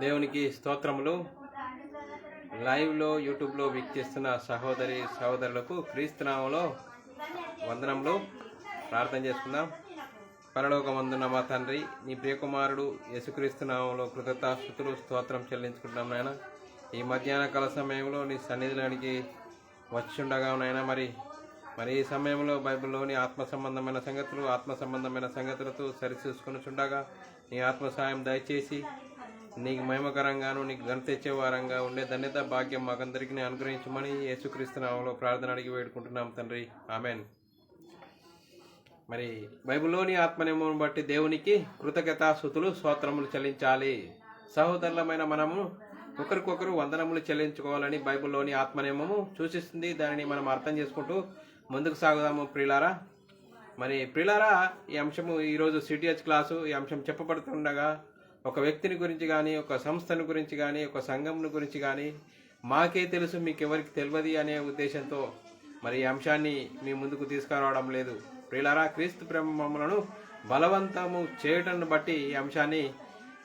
దేవునికి స్తోత్రములు. లైవ్లో యూట్యూబ్లో వీక్షిస్తున్న సహోదరి సహోదరులకు క్రీస్తునామంలో వందనములు. ప్రార్థన చేసుకుందాం. పరలోకమందున్న మా తండ్రి, నీ ప్రియకుమారుడు యేసుక్రీస్తునామంలో కృతజ్ఞతాస్తుతులు స్తోత్రం చెల్లించుకుంటున్నాం నాయన. ఈ మధ్యాహ్న కాల సమయంలో నీ సన్నిధిలోనికి వచ్చుండగా నాయన, మరి ఈ సమయంలో బైబిల్లోని ఆత్మ సంబంధమైన సంగతులతో సరిచూసుకుని చుండగా నీ ఆత్మ సాయం దయచేసి నీకు మహిమకరంగాను నీకు ఘనత తెచ్చే వారంగా ఉండే ధన్యత భాగ్యం మాకందరికీ అనుగ్రహించమని యేసుక్రీస్తు నామములో ప్రార్థన అడిగి వేడుకుంటున్నాం తండ్రి, ఆమెన్. మరి బైబిల్లోని ఆత్మనియమం బట్టి దేవునికి కృతజ్ఞతాస్తుతులు స్తోత్రములు చెల్లించాలి. సహోదరులమైన మనము ఒకరికొకరు వందనములు చెల్లించుకోవాలని బైబిల్లోని ఆత్మనియమము సూచిస్తుంది. దానిని మనం అర్థం చేసుకుంటూ ముందుకు సాగుదాము ప్రియులారా. మరి ప్రియులారా, ఈ అంశము ఈరోజు సిటిహెచ్ క్లాసు ఈ అంశం చెప్పబడుతుండగా ఒక వ్యక్తిని గురించి కానీ, ఒక సంస్థను గురించి కానీ, ఒక సంఘంను గురించి కానీ మాకే తెలుసు మీకెవరికి తెలియదు అనే ఉద్దేశంతో మరి ఈ అంశాన్ని మీ ముందుకు తీసుకురావడం లేదు ప్రియులారా. క్రీస్తు ప్రేమములను బలవంతము చేయటాన్ని బట్టి ఈ అంశాన్ని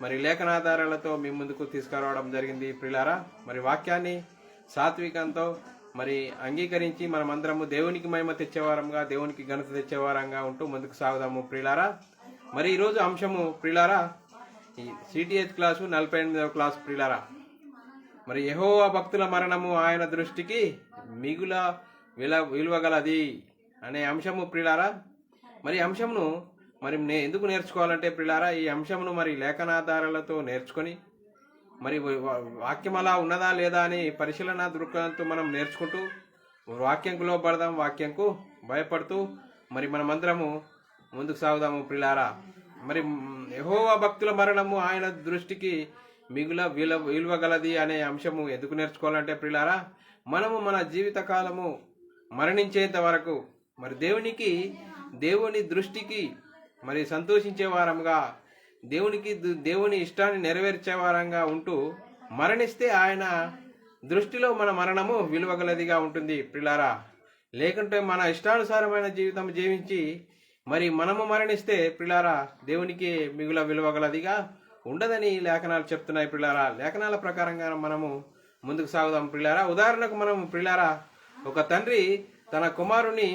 మరి లేఖనాధారాలతో మీ ముందుకు తీసుకురావడం జరిగింది ప్రియులారా. మరి వాక్యాన్ని సాత్వికంతో మరి అంగీకరించి మనమందరము దేవునికి మహిమ తెచ్చేవారంగా, దేవునికి ఘనత తెచ్చేవారంగా ఉంటూ ముందుకు సాగుదాము ప్రియులారా. మరి ఈరోజు అంశము ప్రియులారా, ఈ సిటిహెచ్ క్లాసు 48వ క్లాసు ప్రియులారా. మరి యెహోవా భక్తుల మరణము ఆయన దృష్టికి మిగుల విలువగలది అనే అంశము ప్రియులారా. మరి అంశమును మరి ఎందుకు నేర్చుకోవాలంటే ప్రియులారా, ఈ అంశమును మరి లేఖనాధారాలతో నేర్చుకొని మరి వాక్యం అలా ఉన్నదా లేదా అని పరిశీలన దృక్పథంతో మనం నేర్చుకుంటూ వాక్యంకు లోబడదాం, వాక్యంకు భయపడుతూ మరి మనమందరము ముందుకు సాగుదాము ప్రియులారా. మరి యెహోవా భక్తుల మరణము ఆయన దృష్టికి మిగుల విలువగలది అనే అంశము ఎందుకు నేర్చుకోవాలంటే ప్రియులారా, మనము మన జీవిత కాలము మరణించేంత వరకు మరి దేవుని దృష్టికి మరి సంతోషించే వారంగా, దేవుని ఇష్టాన్ని నెరవేర్చే వారంగా ఉంటూ మరణిస్తే ఆయన దృష్టిలో మన మరణము విలువగలదిగా ఉంటుంది ప్రియులారా. లేకుంటే మన ఇష్టానుసారమైన జీవితం జీవించి మరి మనము మరణిస్తే ప్రియులారా దేవునికి మిగుల విలువగలదిగా ఉండదని లేఖనాలు చెప్తున్నాయి ప్రియులారా. లేఖనాల ప్రకారంగా మనము ముందుకు సాగుదాం ప్రియులారా. ఉదాహరణకు మనం ప్రియులారా, ఒక తండ్రి తన కుమారుని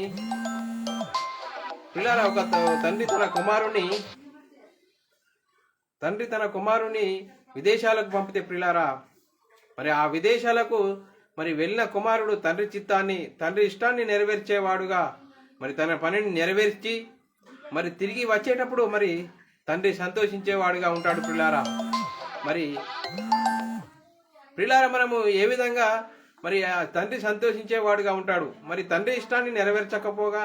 తన కుమారుని విదేశాలకు పంపితే ప్రియులారా, మరి ఆ విదేశాలకు మరి వెళ్ళిన కుమారుడు తండ్రి ఇష్టాన్ని నెరవేర్చేవాడుగా మరి తన పనిని నెరవేర్చి మరి తిరిగి వచ్చేటప్పుడు మరి తండ్రి సంతోషించేవాడుగా ఉంటాడు ప్రియులారా. మరి ప్రియులారా, మనము ఏ విధంగా మరి తండ్రి సంతోషించేవాడుగా ఉంటాడు. మరి తండ్రి ఇష్టాన్ని నెరవేర్చకపోగా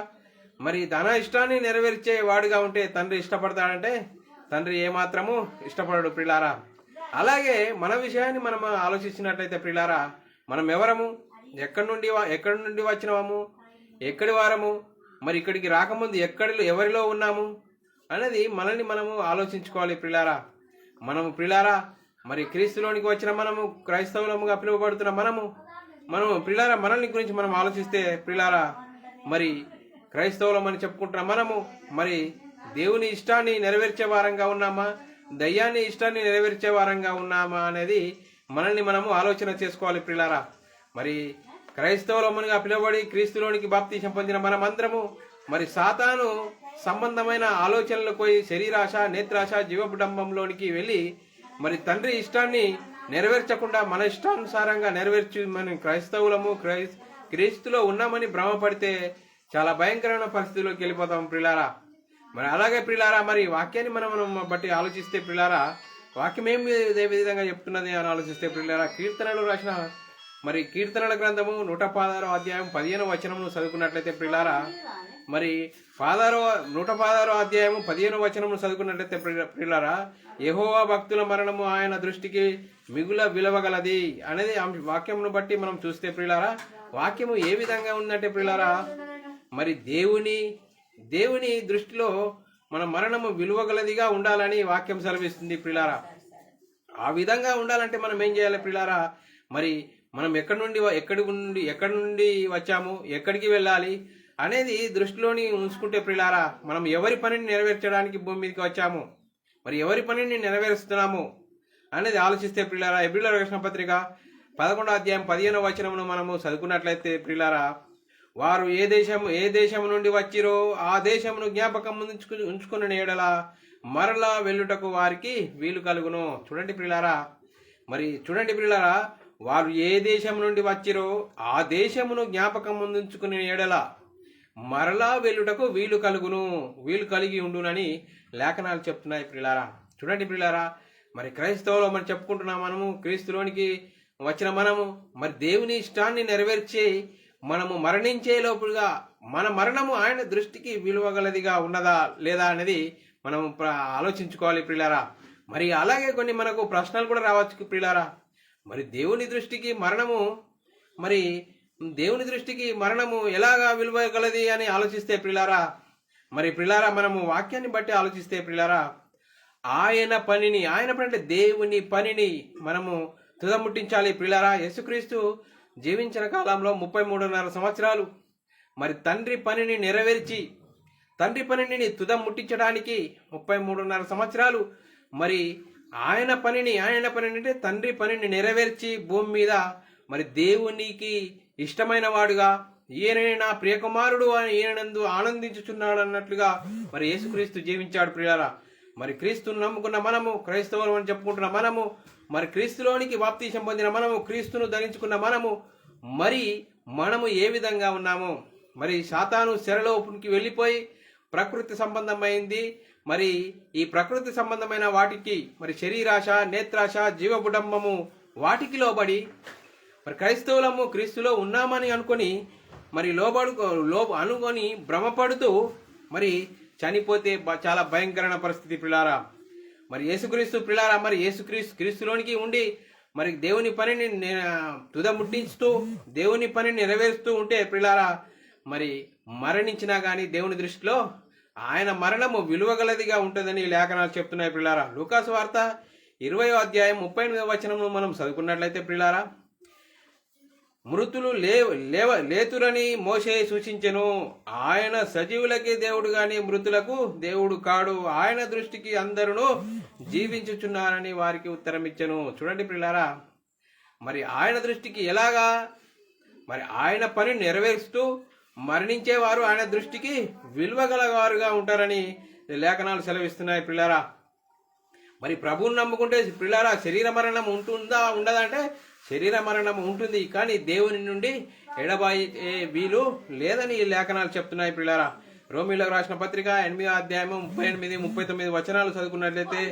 మరి తన ఇష్టాన్ని నెరవేర్చేవాడుగా ఉంటే తండ్రి ఇష్టపడతాడంటే తండ్రి ఏమాత్రము ఇష్టపడడు ప్రియులారా. అలాగే మన విషయాన్ని మనం ఆలోచించినట్లయితే ప్రియులారా, మనం ఎవరము, ఎక్కడి నుండి వచ్చినవాము, ఎక్కడి వారము, మరి ఇక్కడికి రాకముందు ఎవరిలో ఉన్నాము అనేది మనల్ని మనము ఆలోచించుకోవాలి ప్రియులారా. మనము ప్రియులారా మరి క్రీస్తులోనికి వచ్చిన మనము, క్రైస్తవులముగా పిలువబడుతున్న మనము ప్రియులారా మనల్ని గురించి మనం ఆలోచిస్తే ప్రియులారా, మరి క్రైస్తవులమని చెప్పుకుంటున్న మనము మరి దేవుని ఇష్టాన్ని నెరవేర్చే వారంగా ఉన్నామా, దయ్యాన్ని ఇష్టాన్ని నెరవేర్చే వారంగా ఉన్నామా అనేది మనల్ని మనము ఆలోచన చేసుకోవాలి ప్రియులారా. మరి క్రైస్తవులముగా పిలువబడి క్రీస్తులోనికి బాప్తీసం పొందిన మనమందరము మరి సాతాను సంబంధమైన ఆలోచనలకు పోయి శరీరాశ, నేత్రాశ, జీవబుడంబంలోనికి వెళ్ళి మరి తండ్రి ఇష్టాన్ని నెరవేర్చకుండా మన ఇష్టానుసారంగా నెరవేర్చి మనం క్రీస్తులో ఉన్నామని భ్రమపడితే చాలా భయంకరమైన పరిస్థితుల్లోకి వెళ్ళిపోతాం ప్రియులారా. మరి అలాగే ప్రియులారా, మరి వాక్యాన్ని మనం బట్టి ఆలోచిస్తే ప్రియులారా, వాక్యం ఏ విధంగా చెప్తున్నది అని ఆలోచిస్తే ప్రియులారా, కీర్తనలు రాసిన మరి కీర్తనల గ్రంథము 116వ అధ్యాయం 15వ వచనమును చదువుకున్నట్లయితే ప్రియులారా, మరి 116వ అధ్యాయము 15వ వచనమును చదువుకున్నట్లయితే ప్రియులారా, యెహోవా భక్తుల మరణము ఆయన దృష్టికి మిగుల విలువగలది అనేది వాక్యమును బట్టి మనం చూస్తే ప్రియులారా, వాక్యము ఏ విధంగా ఉందంటే ప్రియులారా, మరి దేవుని దృష్టిలో మన మరణము విలువగలదిగా ఉండాలని వాక్యం సెలవిస్తుంది ప్రియులారా. ఆ విధంగా ఉండాలంటే మనం ఏం చేయాలి ప్రియులారా, మరి మనం ఎక్కడి నుండి వచ్చాము, ఎక్కడికి వెళ్ళాలి అనేది దృష్టిలోని ఉంచుకుంటే ప్రియులారా, మనం ఎవరి పనిని నెరవేర్చడానికి భూమి మీదకి వచ్చాము, మరి ఎవరి పనిని నెరవేరుస్తున్నాము అనేది ఆలోచిస్తే ప్రియులారా, హెబ్రీయులకు రాసిన పత్రిక 11వ అధ్యాయం 15వ వచనమును మనము చదువుకున్నట్లయితే ప్రియులారా, వారు ఏ దేశము నుండి వచ్చిరో ఆ దేశమును జ్ఞాపకం ఉంచుకున్న ఎడల మరలా వెళ్ళుటకు వారికి వీలు కలుగును. చూడండి ప్రియులారా, వారు ఏ దేశం నుండి వచ్చిరో ఆ దేశమును జ్ఞాపకం ఉంచుకునే ఎడల మరలా వెళ్ళుటకు వీలు కలిగి ఉండునని లేఖనాలు చెప్తున్నాయి ప్రియులారా. చూడండి ప్రియులారా, మరి క్రైస్తవులో మనం చెప్పుకుంటున్నాం, మనము క్రీస్తులోనికి వచ్చిన మనము మరి దేవుని ఇష్టాన్ని నెరవేర్చి మనము మరణించే లోపుగా మన మరణము ఆయన దృష్టికి విలువగలదిగా ఉన్నదా లేదా అనేది మనం ఆలోచించుకోవాలి ప్రియులారా. మరి అలాగే కొన్ని మనకు ప్రశ్నలు కూడా రావచ్చు ప్రియులారా. మరి దేవుని దృష్టికి మరణము ఎలాగా విలువగలది అని ఆలోచిస్తే ప్రియులారా, మనము వాక్యాన్ని బట్టి ఆలోచిస్తే ప్రియులారా, ఆయన పని అంటే దేవుని పనిని మనము తుదముట్టించాలి ప్రియులారా. యేసుక్రీస్తు జీవించిన కాలంలో 33.5 సంవత్సరాలు మరి తండ్రి పనిని తుదం ముట్టించడానికి 33.5 సంవత్సరాలు మరి ఆయన పనిని అంటే తండ్రి పనిని నెరవేర్చి భూమి మీద మరి దేవునికి ఇష్టమైన వాడుగా ఈయననే నా ప్రియకుమారుడు అని ఈయనందు ఆనందించుచున్నాడు అన్నట్లుగా మరి యేసుక్రీస్తు జీవించాడు ప్రియులారా. మరి క్రీస్తును నమ్ముకున్న మనము, క్రైస్తవులు అని చెప్పుకుంటున్న మనము, మరి క్రీస్తులోనికి బాప్తీసం పొందిన మనము, క్రీస్తును ధరించుకున్న మనము ఏ విధంగా ఉన్నాము? మరి సాతాను చెరలోకి వెళ్ళిపోయి ప్రకృతి సంబంధమైంది. మరి ఈ ప్రకృతి సంబంధమైన వాటికి మరి శరీరాశ, నేత్రాశ, జీవబుడంబము వాటికి లోబడి మరి క్రైస్తవులము క్రీస్తులో ఉన్నామని అనుకొని మరి అనుకొని భ్రమపడుతూ మరి చనిపోతే చాలా భయంకరమైన పరిస్థితి ప్రియులారా. మరి క్రీస్తులోనికి ఉండి మరి దేవుని పనిని తుదముట్టించుతూ దేవుని పనిని నెరవేరుస్తూ ఉంటే ప్రియులారా, మరి మరణించినా కానీ దేవుని దృష్టిలో ఆయన మరణము విలువగలదిగా ఉంటుందని లేఖనాలు చెప్తున్నాయి ప్రియులారా. లూకాసు వార్త 20వ అధ్యాయం 38వ వచనము మనం చదువుకున్నట్లయితే ప్రియులారా, మృతులు లేతురని మోషే సూచించెను. ఆయన సజీవులకే దేవుడు గాని మృతులకు దేవుడు కాడు. ఆయన దృష్టికి అందరూ జీవించుచున్నారని వారికి ఉత్తరం ఇచ్చెను. చూడండి ప్రియులారా, మరి ఆయన దృష్టికి ఎలాగా? మరి ఆయన పని నెరవేరుస్తూ మరణించేవారు ఆయన దృష్టికి విలువగలవారుగా ఉంటారని లేఖనాలు సెలవిస్తున్నాయి ప్రియులారా. మరి ప్రభువుని నమ్ముకుంటే ప్రియులారా శరీర మరణం ఉండదా అంటే శరీర మరణం ఉంటుంది, కానీ దేవుని నుండి ఎడబాయి వీలు లేదని లేఖనాలు చెప్తున్నాయి ప్రియులారా. రోమీయులకు రాసిన పత్రిక 8వ అధ్యాయం 38-39 వచనాలు చదువుకున్నట్లయితే,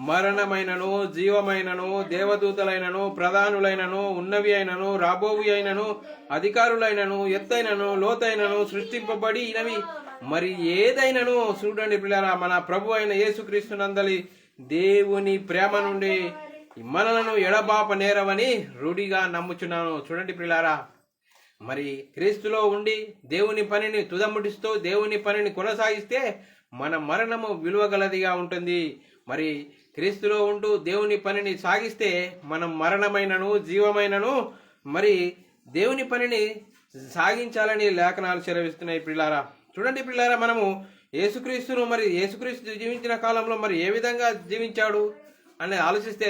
మరణమైనను జీవమైనను దేవదూతలైనను ప్రధానులైనను ఉన్నవి అయినను రాబోవి అయినను అధికారులైనను ఎత్తైనను లోతైనను సృష్టింపబడినవి మరి ఏదైనను చూడండి ప్రియులారా, మన ప్రభు అయిన యేసుక్రీస్తునందలి దేవుని ప్రేమ నుండి మనలను ఎడబాప నేరవని రూఢిగా నమ్ముచున్నాను. చూడండి ప్రియులారా, మరి క్రీస్తులో ఉండి దేవుని పనిని తుదముడిస్తూ దేవుని పనిని కొనసాగిస్తే మన మరణము విలువగలదిగా ఉంటుంది. మరి క్రీస్తులో ఉంటూ దేవుని పనిని సాగిస్తే మనం మరణమైనను జీవమైనను మరి దేవుని పనిని సాగించాలని లేఖనాలు సెలవిస్తున్నాయి ప్రియులారా. చూడండి ప్రియులారా, మనము యేసుక్రీస్తు జీవించిన కాలంలో మరి ఏ విధంగా జీవించాడు అని ఆలోచిస్తే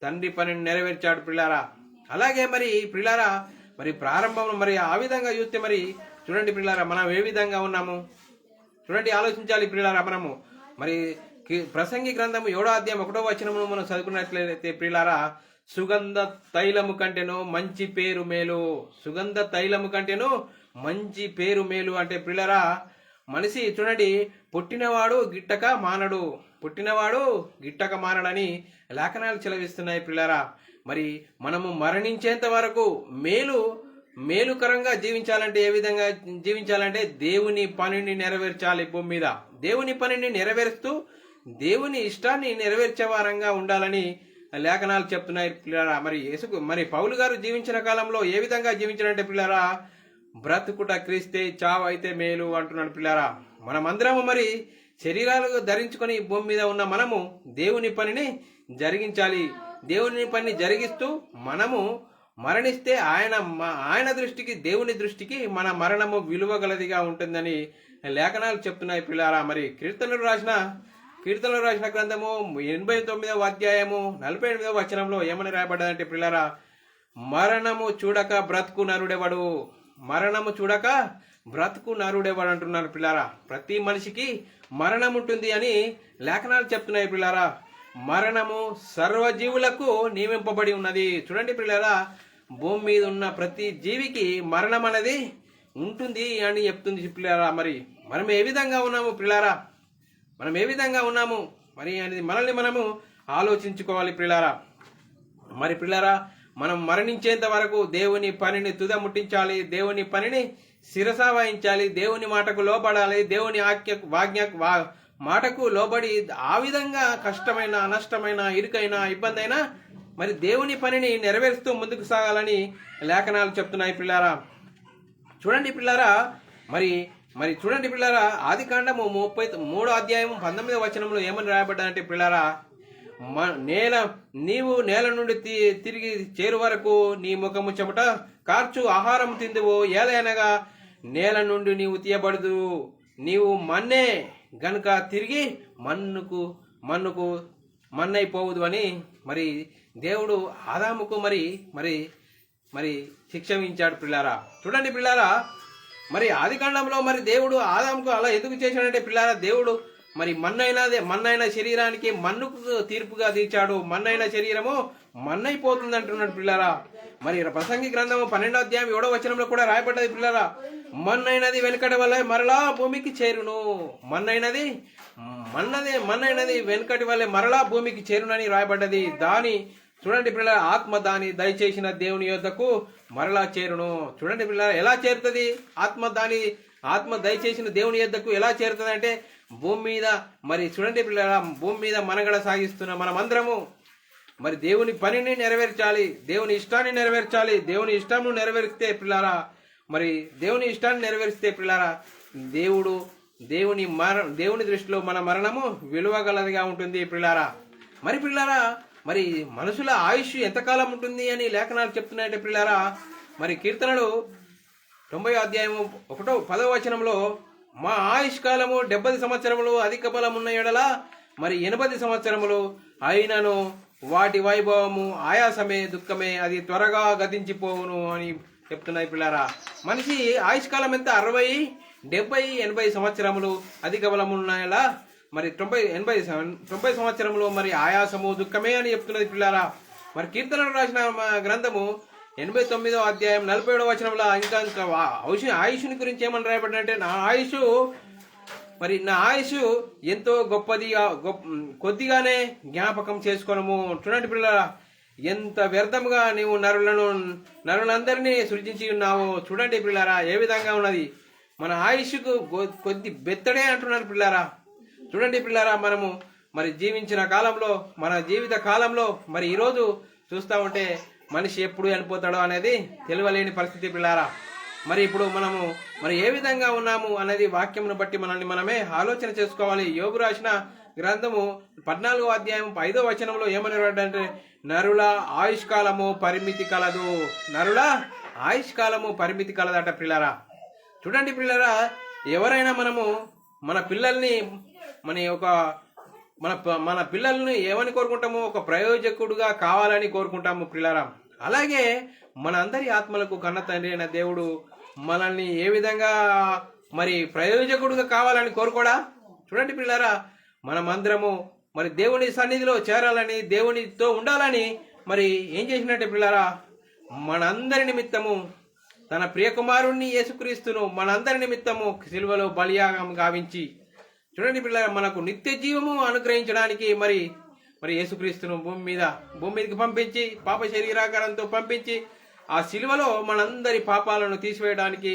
తండ్రి పనిని నెరవేర్చాడు ప్రియులారా. అలాగే మరి ప్రియులారా, మరి ప్రారంభంలో మరి ఆ విధంగా చూస్తే మరి చూడండి ప్రియులారా, మనం ఏ విధంగా ఉన్నాము చూడండి, ఆలోచించాలి ప్రియులారా. మనము మరి ప్రసంగి గ్రంథము 7వ అధ్యాయం 1వ వచనమును మనం చదువుకున్నట్లయితే ప్రియులారా, సుగంధ తైలము కంటేను మంచి పేరు మేలు. సుగంధ తైలము కంటేను మంచి పేరు మేలు అంటే ప్రియులారా, మనిషి చూడండి పుట్టినవాడు గిట్టక మానడని లేఖనాలు చెలవిస్తున్నాయి ప్రియులారా. మరి మనము మరణించేంత వరకు మేలుకరంగా జీవించాలంటే ఏ విధంగా జీవించాలంటే దేవుని పనిని నెరవేర్చాలి. భూమి మీద దేవుని పనిని నెరవేరుస్తూ దేవుని ఇష్టాన్ని నెరవేర్చే వారంగా ఉండాలని లేఖనాలు చెప్తున్నాయి పిల్లరా. మరి పౌలు గారు జీవించిన కాలంలో ఏ విధంగా జీవించాడంటే పిల్లరా, బ్రతుకుట క్రీస్తే చావు అయితే మేలు అంటున్నాడు పిల్లరా. మనమందరము మరి శరీరాలు ధరించుకొని భూమి మీద ఉన్న మనము దేవుని పనిని జరిగించాలి. దేవుని పనిని జరిగిస్తూ మనము మరణిస్తే ఆయన దృష్టికి దేవుని దృష్టికి మన మరణము విలువగలదిగా ఉంటుందని లేఖనాలు చెప్తున్నాయి పిల్లారా. మరి కీర్తనలు రాసిన కీర్తనలు రాసిన గ్రంథము 89వ అధ్యాయము 48వ వచనంలో ఏమని రాయబడ్డదంటే పిల్లరా, మరణము చూడక బ్రతుకు నరుడెవడు, మరణము చూడక బ్రతుకు నరుడెవడు అంటున్నారు పిల్లారా. ప్రతి మనిషికి మరణం ఉంటుంది అని లేఖనాలు చెప్తున్నాయి పిల్లారా. మరణము సర్వజీవులకు నియమింపబడి ఉన్నది. చూడండి పిల్లారా, భూమి మీద ఉన్న ప్రతి జీవికి మరణం అనేది ఉంటుంది అని చెప్తుంది పిల్లారా. మరి మనం ఏ విధంగా ఉన్నాము పిల్లారా, మనం ఏ విధంగా ఉన్నాము మరి అనేది మనల్ని మనము ఆలోచించుకోవాలి పిల్లారా. మరి పిల్లారా, మనం మరణించేంత వరకు దేవుని పనిని తుద ముట్టించాలి, దేవుని పనిని శిరస వహించాలి, దేవుని మాటకు లోబడాలి, దేవుని మాటకు లోబడి ఆ విధంగా కష్టమైన, నష్టమైన, ఇరుకైన, ఇబ్బంది అయినా మరి దేవుని పనిని నెరవేరుస్తూ ముందుకు సాగాలని లేఖనాలు చెప్తున్నాయి పిల్లారా. చూడండి పిల్లారా, మరి చూడండి పిల్లారా, ఆది కాండము 33వ అధ్యాయం 19వ వచనంలో ఏమని రాయబడ్డాదంటే పిల్లారా, నీవు నేల నుండి తిరిగి చేరు వరకు నీ ముఖము చెమట కార్చు ఆహారం తిందువు, ఏలైనగా నేల నుండి నీవు తీయబడదు, నీవు మన్నే గనుక తిరిగి మన్నుకు మన్నైపోవదు అని మరి దేవుడు ఆదాముకు మరి శిక్ష విధించాడు పిల్లారా. చూడండి పిల్లారా, మరి ఆది కాండంలో మరి దేవుడు ఆదాముకు అలా ఎందుకు చేశాడంటే పిల్లారా, దేవుడు మరి మన్నైన శరీరానికి మన్నుకు తీర్పుగా తీర్చాడు. మన్నైన శరీరము మన్నైపోతుంది అంటున్నాడు పిల్లారా. మరి ప్రసంగి గ్రంథము 12వ అధ్యాయం 7వ వచనంలో కూడా రాయబడ్డది పిల్లారా, మన్నైనది వెనుకటి వల్ల మరలా భూమికి చేరును, మన్నైనది వెనుకటి వల్ల మరలా భూమికి చేరునని రాయబడ్డది. దాని చూడండి పిల్లల, ఆత్మ దాని దయచేసిన దేవుని యొద్దకు మరలా చేరును. చూడండి పిల్లల, ఎలా చేరుతుంది ఆత్మ దయచేసిన దేవుని యొద్దకు ఎలా చేరుతుంది అంటే భూమి మీద మరి చూడండి పిల్లల, భూమి మీద మనగడ సాగిస్తున్న మనమందరము మరి దేవుని పనిని నెరవేర్చాలి, దేవుని ఇష్టాన్ని నెరవేర్చాలి. దేవుని ఇష్టంను నెరవేరిస్తే పిల్లారా, మరి దేవుని ఇష్టాన్ని నెరవేరిస్తే పిల్లారా, దేవుని దృష్టిలో మన మరణము విలువగలదిగా ఉంటుంది పిల్లారా. మరి పిల్లారా, మరి మనుషుల ఆయుష్ ఎంతకాలం ఉంటుంది అని లేఖనాలు చెప్తున్నాయంటే పిల్లారా, మరి కీర్తనలు 90వ అధ్యాయము 10వ వచనంలో మా ఆయుష్ కాలము 70 సంవత్సరములు, అధిక బలం ఉన్న ఎడల మరి 80 సంవత్సరములు అయినను వాటి వైభవము ఆయాసమే, దుఃఖమే, అది త్వరగా గతించిపోవును అని చెప్తున్నాయి పిల్లారా. మనిషి ఆయుష్ కాలం ఎంత? 60, 70, 80 సంవత్సరములు. అధిక బలం ఉన్న మరి 90 సంవత్సరములు మరి ఆయాసము, దుఃఖమే అని చెప్తున్నది పిల్లారా. మరి కీర్తనలు రాసిన గ్రంథము 89వ అధ్యాయం 47వ వచనంలో ఇంకా ఆయుష్ని గురించి ఏమని రాయబడినంటే, నా ఆయుష్ ఎంతో కొద్దిగానే జ్ఞాపకం చేసుకోనము. చూడండి పిల్లరా, ఎంత వ్యర్థముగా నీవు నరులందరినీ సృజించి ఉన్నావు. చూడండి పిల్లారా, ఏ విధంగా ఉన్నది మన ఆయుష్కు కొద్ది బెత్తడే అంటున్నారు పిల్లారా. చూడండి పిల్లారా, మనము మరి జీవించిన కాలంలో, మన జీవిత కాలంలో మరి ఈరోజు చూస్తూ ఉంటే మనిషి ఎప్పుడు చనిపోతాడో అనేది తెలియలేని పరిస్థితి పిల్లారా. మరి ఇప్పుడు మనము మరి ఏ విధంగా ఉన్నాము అనేది వాక్యమును బట్టి మనల్ని మనమే ఆలోచన చేసుకోవాలి. యోబు రాసిన గ్రంథము 14వ అధ్యాయం 5వ వచనంలో ఏమని రాడంటే, నరుల ఆయుష్కాలము పరిమితి కలదు, నరుల ఆయుష్కాలము పరిమితి కలదట పిల్లారా. చూడండి పిల్లారా, ఎవరైనా మనము మన పిల్లల్ని మన పిల్లల్ని ఏమని కోరుకుంటాము? ఒక ప్రయోజకుడుగా కావాలని కోరుకుంటాము పిల్లారా. అలాగే మన అందరి ఆత్మలకు కన్న తండ్రి అయిన దేవుడు మనల్ని ఏ విధంగా మరి ప్రయోజకుడుగా కావాలని కోరుకోడా? చూడండి పిల్లారా, మనమందరము మరి దేవుని సన్నిధిలో చేరాలని, దేవునితో ఉండాలని మరి ఏం చేసినట్టే పిల్లారా, మనందరి నిమిత్తము తన ప్రియకుమారుణ్ణి యేసుక్రీస్తును మనందరి నిమిత్తము సిలువలో బలియాగం గావించి, చూడండి పిల్లారా, మనకు నిత్య జీవము అనుగ్రహించడానికి మరి యేసుక్రీస్తును భూమి మీదకి పంపించి, పాప శరీరాకారంతో పంపించి, ఆ సిలువలో మనందరి పాపాలను తీసివేయడానికి,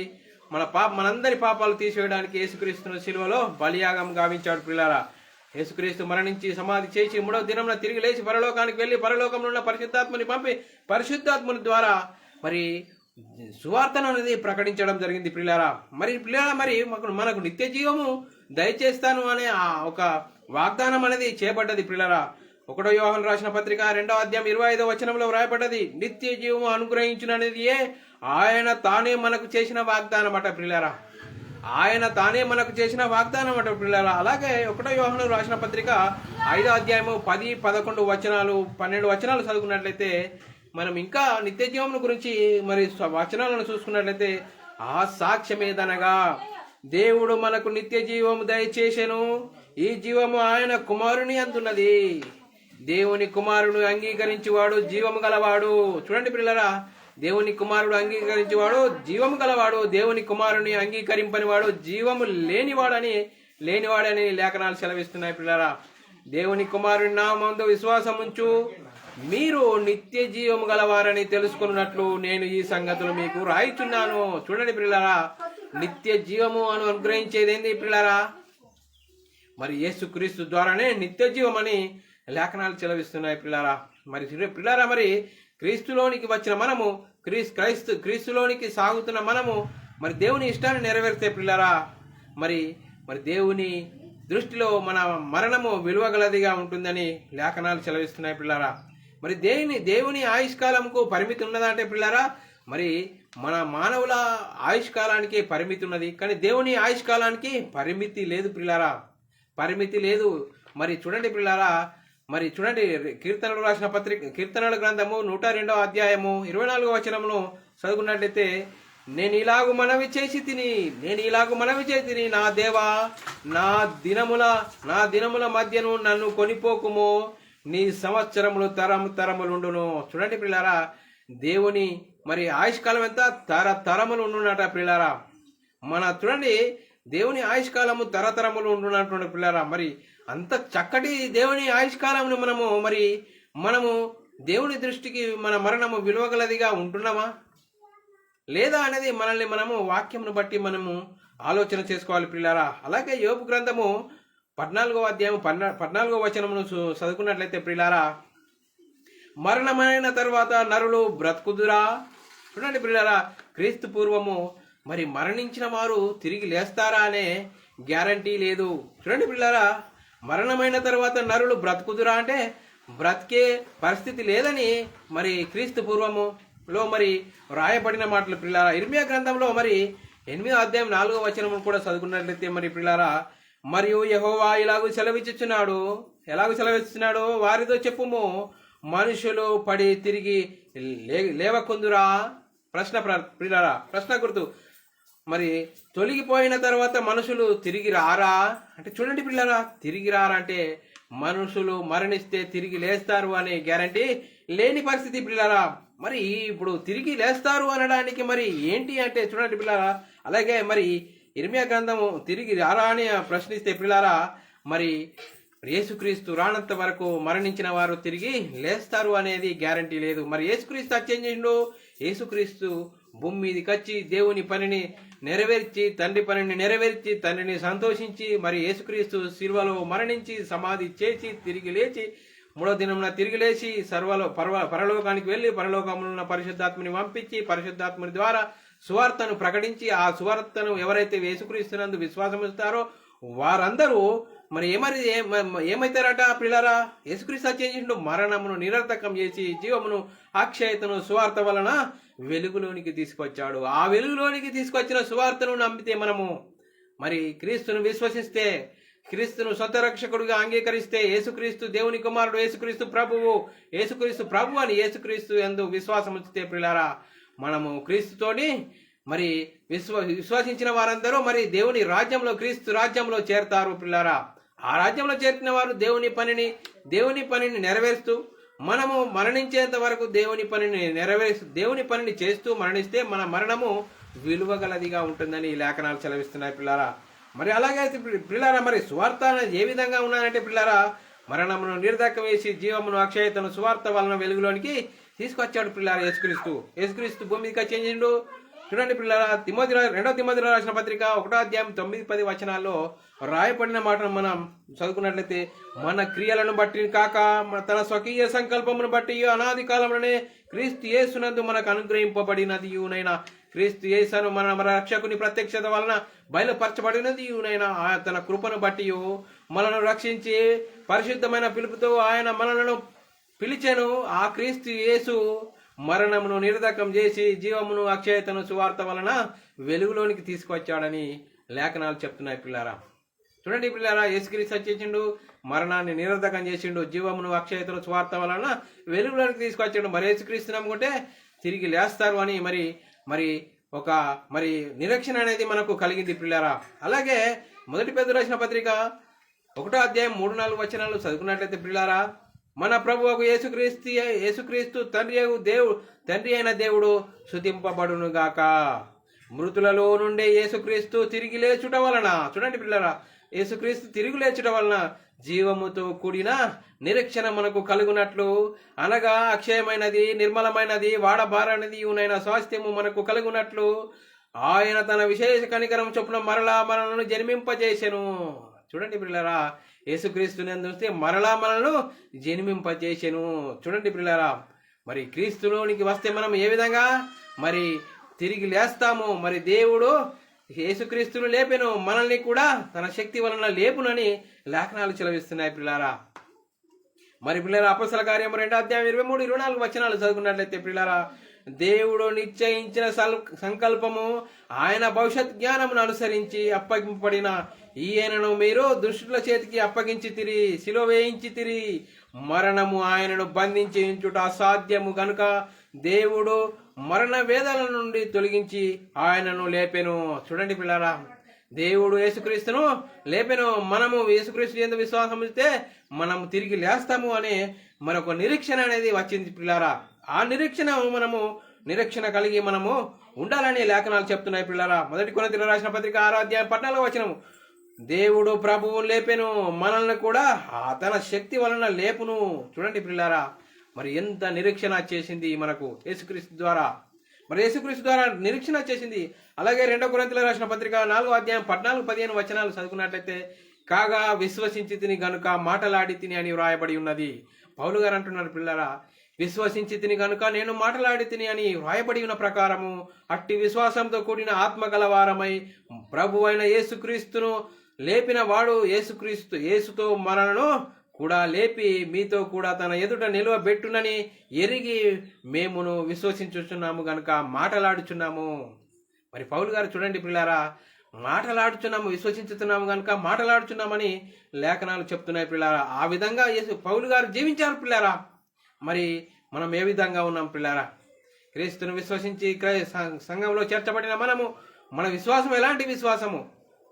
మనందరి పాపాలు తీసివేయడానికి యేసుక్రీస్తును సిలువలో బలియాగం గావించాడు పిల్లారా. యేసుక్రీస్తు మరణించి సమాధి చేసి 3వ దినంలో తిరిగి లేచి పరలోకానికి వెళ్లి పరలోకంలో ఉన్న పరిశుద్ధాత్మని పంపి పరిశుద్ధాత్మని ద్వారా మరి సువార్తను అనేది ప్రకటించడం జరిగింది పిల్లారా. మరి పిల్లారా, మరి మనకు నిత్య జీవము దయచేస్తాను అనే ఒక వాగ్దానం అనేది చేపడ్డది పిల్లారా. 1వ యోహాను రాసిన పత్రిక 2వ అధ్యాయం 25వ వచనంలో వ్రాయబడ్డది, నిత్య జీవము అనుగ్రహించును అనేది ఆయన తానే మనకు చేసిన వాగ్దానం అట పిల్లారా. ఆయన తానే మనకు చేసిన వాగ్దానం అట పిల్లల. అలాగే 1 యోహాను రాసిన పత్రిక 5వ అధ్యాయము 10, 11 వచనాలు 12 వచనాలు చదువుకున్నట్లయితే మనం ఇంకా నిత్య జీవం గురించి మరి వచనాలను చూసుకున్నట్లయితే, ఆ సాక్ష్యం ఏదనగా దేవుడు మనకు నిత్య జీవము దయచేసెను, ఈ జీవము ఆయన కుమారుని అందున్నది, దేవుని కుమారుడు అంగీకరించేవాడు జీవము గలవాడు. చూడండి పిల్లరా, దేవుని కుమారుడు అంగీకరించేవాడు జీవము గలవాడు, దేవుని కుమారుని అంగీకరింపనివాడు జీవము లేనివాడని లేఖనాలు సెలవిస్తున్నాయి పిల్లరా. దేవుని కుమారుని నామమునందు విశ్వాసముంచు మీరు నిత్య జీవము గలవారని తెలుసుకున్నట్లు నేను ఈ సంగతులు మీకు రాయిచున్నాను. చూడండి పిల్లరా, నిత్య జీవము అనుగ్రహించేది ఏంది పిల్లరా? మరి యేసుక్రీస్తు ద్వారానే నిత్య జీవం అని లేఖనాలు చెలవిస్తున్నాయి పిల్లారా. మరి పిల్లారా, మరి క్రీస్తులోనికి వచ్చిన మనము, క్రీస్తులోనికి సాగుతున్న మనము మరి దేవుని ఇష్టాన్ని నెరవేర్తే పిల్లారా, మరి దేవుని దృష్టిలో మన మరణము విలువగలదిగా ఉంటుందని లేఖనాలు చెలవిస్తున్నాయి పిల్లారా. మరి దేవుని ఆయుష్కాలంకు పరిమితి ఉన్నదంటే పిల్లారా, మరి మన మానవుల ఆయుష్కాలానికి పరిమితి ఉన్నది, కానీ దేవుని ఆయుష్కాలానికి పరిమితి లేదు పిల్లారా, పరిమితి లేదు. మరి చూడండి పిల్లారా, మరి చూడండి కీర్తనలు రాసిన కీర్తనల గ్రంథము 102వ అధ్యాయము 24వ వచనమును చదువుకున్నట్లయితే, నేను ఇలాగు మనవి చేసి తిని నా దేవా, నా దినముల మధ్యను నన్ను కొనిపోకుము, నీ సంవత్సరములు తరములుండును. చూడండి పిల్లారా, దేవుని మరి ఆయుష్కాలం ఎంత? తరములు ఉండునట పిల్లారా. మన చూడండి దేవుని ఆయుష్కాలము తరతరములు ఉండునటువంటి పిల్లారా. మరి అంత చక్కటి దేవుని ఆయుష్కాలమును మనము దేవుని దృష్టికి మన మరణము విలువగలదిగా ఉంటున్నామా లేదా అనేది మనము వాక్యమును బట్టి మనము ఆలోచన చేసుకోవాలి పిల్లారా. అలాగే యోబు గ్రంథము 14వ అధ్యాయం 14వ వచనమును చదువుకున్నట్లయితే పిల్లారా, మరణమైన తర్వాత నరులు బ్రతుకుదురా. చూడండి పిల్లారా, క్రీస్తు పూర్వము మరి మరణించిన వారు తిరిగి లేస్తారా అనే గ్యారంటీ లేదు. చూడండి పిల్లారా, మరణమైన తర్వాత నరులు బ్రతుకుదురా అంటే బ్రతికే పరిస్థితి లేదని మరి క్రీస్తు పూర్వములో మరి రాయబడిన మాటలు పిల్లారా. ఇర్మియా గ్రంథంలో మరి 8వ అధ్యాయం 4వ వచనం కూడా చదువుకున్నట్లయితే మరి పిల్లారా, మరియు యెహోవా ఎలాగూ సెలవిస్తున్నాడు, వారితో చెప్పుము, మనుషులు పడి తిరిగి లేవకుందురా. ప్రశ్న గుర్తు. మరి తొలగిపోయిన తర్వాత మనుషులు తిరిగి రారా అంటే, చూడండి పిల్లరా, తిరిగి రారా అంటే మనుషులు మరణిస్తే తిరిగి లేస్తారు అనే గ్యారంటీ లేని పరిస్థితి పిల్లరా. మరి ఇప్పుడు తిరిగి లేస్తారు అనడానికి మరి ఏంటి అంటే చూడండి పిల్లరా, అలాగే మరి ఇర్మియా గ్రంథము తిరిగి రారా అని ప్రశ్నిస్తే పిల్లరా, మరి యేసుక్రీస్తు రానంత వరకు మరణించిన వారు తిరిగి లేస్తారు అనేది గ్యారంటీ లేదు. మరి యేసుక్రీస్తు అచ్చేంజెండు, యేసుక్రీస్తు భూమి మీదకి వచ్చి దేవుని పనిని నెరవేర్చి తండ్రిని సంతోషించి మరి యేసుక్రీస్తు శిలువలో మరణించి సమాధి చేసి తిరిగి లేచి 3వ దినమున తిరిగి లేచి పరలోకానికి వెళ్లి పరలోకములో ఉన్న పరిశుద్ధాత్మని పంపించి పరిశుద్ధాత్మని ద్వారా సువార్తను ప్రకటించి ఆ సువార్తను ఎవరైతే యేసుక్రీస్తునందు విశ్వాసం ఇస్తారో వారందరూ మరి ఏమైతారట పిల్లరా? యేసుక్రీస్తు చేసిండు, మరణమును నిరర్థకం చేసి జీవమును అక్షయతను సువార్త వలన వెలుగులోనికి తీసుకొచ్చాడు. ఆ వెలుగులోనికి తీసుకొచ్చిన సువార్తను నమ్మితే మనము మరి క్రీస్తును విశ్వసిస్తే, క్రీస్తును సొంత రక్షకుడిగా అంగీకరిస్తే, యేసుక్రీస్తు దేవుని కుమారుడు, యేసుక్రీస్తు ప్రభు అని యేసుక్రీస్తు యందు విశ్వాసం ఉంచితే పిల్లారా, మనము క్రీస్తుతోని మరి విశ్వసించిన వారందరూ మరి దేవుని రాజ్యంలో, క్రీస్తు రాజ్యంలో చేరతారు పిల్లారా. ఆ రాజ్యంలో చేరిన వారు దేవుని పనిని నెరవేరుస్తూ, మనము మరణించేంత వరకు దేవుని పనిని చేస్తూ మరణిస్తే మన మరణము విలువగలదిగా ఉంటుందని లేఖనాలు సెలవిస్తున్నాయి పిల్లారా. మరి అలాగే పిల్లారా, మరి సువార్త ఏ విధంగా ఉన్నానంటే పిల్లారా, మరణమును నిర్దాకం వేసి జీవమును అక్షయతను సువార్త వలన వెలుగులోనికి తీసుకొచ్చాడు పిల్లారా. యేసుక్రీస్తు భూమి మీదకి చేంజిండు. చూడండి పిల్లారా, 2వ తిమోతిలో రాసిన పత్రిక 1వ అధ్యాయం 9-10 వచనాల్లో రాయబడిన మాటను మనం చదువుకున్నట్లయితే, మన క్రియలను బట్టి కాక తన స్వకీయ సంకల్పమును బట్టి అనాది కాలంలోనే క్రీస్తు యేసునందు మనకు అనుగ్రహింపబడినది యూనైనా క్రీస్తు యేసును మన రక్షకుని ప్రత్యక్షత వలన బయలుపరచబడినది యూనైనా తన కృపను బట్టి మనను రక్షించి పరిశుద్ధమైన పిలుపుతో ఆయన మనలను పిలిచెను. ఆ క్రీస్తు యేసు మరణమును నిరర్ధకం చేసి జీవమును అక్షయతను సువార్త వలన వెలుగులోనికి తీసుకొచ్చాడని లేఖనాలు చెప్తున్నాయి పిల్లారా. చూడండి పిల్లారా, యేసుక్రీస్తు వచ్చేసిండు, మరణాన్ని నిరర్ధకం చేసిండు, జీవమును అక్షయతను స్వార్థ వలన వెలుగులోనికి తీసుకొచ్చిండు. మరి యేసుక్రీస్తు నమ్ముకుంటే తిరిగి లేస్తారు అని మరి ఒక నిరీక్షణ అనేది మనకు కలిగింది పిల్లారా. అలాగే మొదటి పేతురు రాసిన పత్రిక 1వ అధ్యాయం 3-4 వచనాలు చదువుకున్నట్లయితే పిల్లారా, మన ప్రభువుకు యేసుక్రీస్తు తండ్రి అయిన దేవుడు స్తుతింపబడును గాక. మృతులలో నుండి యేసుక్రీస్తు తిరిగి లేచుట వలన, చూడండి పిల్లారా, యేసుక్రీస్తు తిరిగి లేచుట వలన జీవముతో కూడిన నిరీక్షణ మనకు కలుగునట్లు, అనగా అక్షయమైనది, నిర్మలమైనది, వాడబారనిది యునైన స్వాస్థ్యము మనకు కలుగునట్లు ఆయన తన విశేష కనికరం చొప్పున మరలా మనలను జన్మింపజేసెను. చూడండి పిల్లరా, యేసుక్రీస్తుని చూస్తే మరలా మనలను జన్మింపజేసెను. చూడండి పిల్లరా, మరి క్రీస్తులోనికి వస్తే మనం ఏ విధంగా మరి తిరిగి లేస్తాము. మరి దేవుడు యేసుక్రీస్తును లేపెను, మనల్ని కూడా తన శక్తి వలన లేపునని లేఖనాలు చెలవిస్తున్నాయి పిల్లారా. మరి పిల్లరా, అపొస్తలుల కార్యము 2వ అధ్యాయం 23-24 వచనాలు చదువుకున్నట్లయితే పిల్లారా, దేవుడు నిశ్చయించిన సంకల్పము ఆయన భవిష్యత్ జ్ఞానమును అనుసరించి అప్పగింపబడిన ఈయనను మీరు దుష్టుల చేతికి అప్పగించితిరి, సిలువ వేయించితిరి. మరణము ఆయనను బంధించి ఉంచుట అసాధ్యము గనుక దేవుడు మరణ వేదన నుండి తొలగించి ఆయనను లేపెను. చూడండి పిల్లారా, దేవుడు యేసుక్రీస్తును లేపెను. మనము యేసుక్రీస్తు యందు విశ్వాసం ఉంచితే మనము తిరిగి లేస్తాము అనే మరొక నిరీక్షణ అనేది వచ్చింది పిల్లారా. ఆ నిరీక్షణ కలిగి మనము ఉండాలని లేఖనాలు చెప్తున్నాయి పిల్లారా. మొదటి కొరింథీయులకు రాసిన పత్రిక 6వ అధ్యాయం 14వ వచనం, దేవుడు ప్రభువు లేపెను, మనల్ని కూడా తన శక్తి వలన లేపును. చూడండి పిల్లారా, మరి ఎంత నిరీక్షణ చేసింది మనకు యేసుక్రీస్తు ద్వారా. మరి యేసుక్రీస్తు ద్వారా నిరీక్షణ చేసింది. అలాగే 2వ కొరింథీయులకు రాసిన పత్రిక 4వ అధ్యాయం 14-15 వచనాలు చదువుకున్నట్లయితే, కాగా విశ్వసించి తిని గనుక మాటలాడి తిని అని వ్రాయబడి ఉన్నది. పౌలు గారు అంటున్నారు పిల్లారా, విశ్వసించి తిని గనుక నేను మాటలాడి తిని అని వ్రాయబడి ఉన్న ప్రకారము అట్టి విశ్వాసంతో కూడిన ఆత్మ గలవారమై ప్రభు అయిన యేసుక్రీస్తును లేపిన వాడు యేసుతో మనలను కూడా లేపి మీతో కూడా తన ఎదుట నిలువబెట్టునని ఎరిగి మేమును విశ్వసించుచున్నాము గనుక మాటలాడుచున్నాము. మరి పౌలు గారు చూడండి పిల్లారా, మాటలాడుచున్నాము, విశ్వసించుతున్నాము కనుక మాటలాడుచున్నామని లేఖనాలు చెప్తున్నాయి పిల్లారా. ఆ విధంగా పౌలు గారు జీవించారు పిల్లారా. మరి మనం ఏ విధంగా ఉన్నాం పిల్లారా? క్రీస్తును విశ్వసించి సంఘంలో చేర్చబడిన మన విశ్వాసం ఎలాంటి విశ్వాసము?